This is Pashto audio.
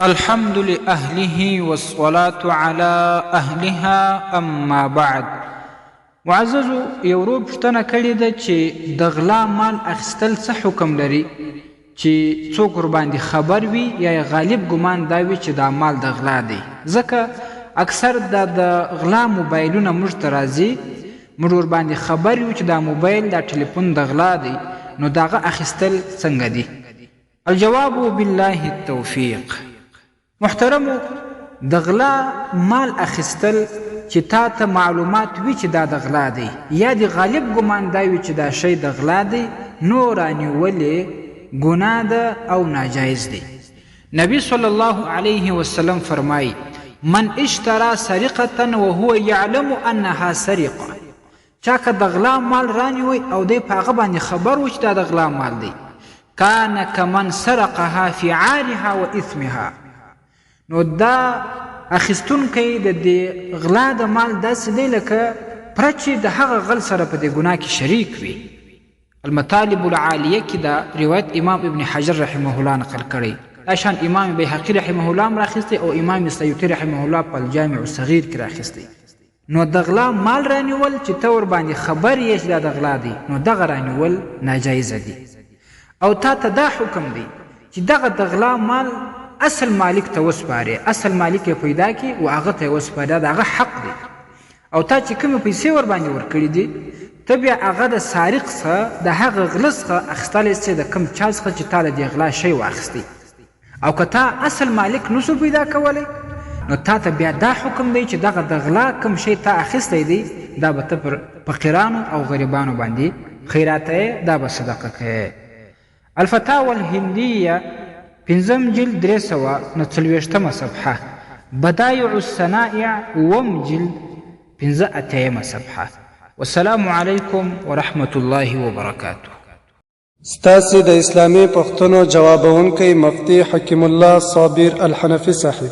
الحمد لأهله والصلاة على أهلها أما بعد. معززو یورو پوښتنه کړې ده چې د غلا مال اخیستل څه حکم لري، چې څوک ورباندې خبر وي یا غالب ګمان دا وي چې دا مال د غلا دی. ځکه اکثر د غلا موبایلونه موږ ته راځي، موږ ورباندې خبر یو چې دا موبایل دا ټلیفون د غلا دی، نو د هغه اخیستل څنګه دی؟ الجواب بالله التوفیق. محترمو، د غلا مال اخیستل چې تا ته معلومات وي چې دا د غلا دی یا د غالب ګمان دا وي چې دا شی د غلا دی، نو رانیولې ګناه ده او ناجایز دی. نبی صلی الله علیه وسلم فرمایي: من اشترى سرقة وهو يعلم انها سرقه. چا که د غلا مال رانیوي او دی په هغه باندې خبر و چې دا د غلا مال دی، کان کمن سرقها فی عارها و اثمها. نو دا اخیستونکی د دې غلا د مال داسې دی لکه پره چې د هغه غل سره په دې ګناه کې شریک وي. المطالب العالیه کې دا روایت امام ابن حجر رحمه الله نقل کړی، دا شان امام بیهقي رحمه الله هم راخیستی او امام سیوطي رحمه الله په الجامع الصغیر کې راخیستی. نو د غلا مال رانیول چې ته ورباندې خبر یې چې دا د غلا دی، نو دغه رانیول ناجایزه دی. او تا ته دا حکم دی چې دغه د غلا مال اصل مالک ته وسپارې، اصل مالک یې پیدا کړي او هغه ته یې وسپارې، دا د هغه حق دی. او تا چې کومې پیسې ورباندې ورکړي دي، ته بیا هغه د سارق څخه د هغه غله څخه اخیستلی چې د کوم چا څخه چې تا د دې غلا شی واخیستی. او که تا اصل مالک نسو پیدا کولی، نو تا ته بیا دا حکم دی چې دغه د غلا کوم شی تا اخیستی دی، دا به ته پر فقیرانو او غریبانو باندې خیراتوې، دا به صدقه کوې. الفتاوى الهندیه 5 جلد 349 صفحه، بدایع الصنائع 1 جلد 85 صفحه. والسلام علیکم ورحمة الله وبرکاته. ستاسې د اسلامي پوښتنو جوابونکی مفتي حکیم الله صابر الحنفي صاحب.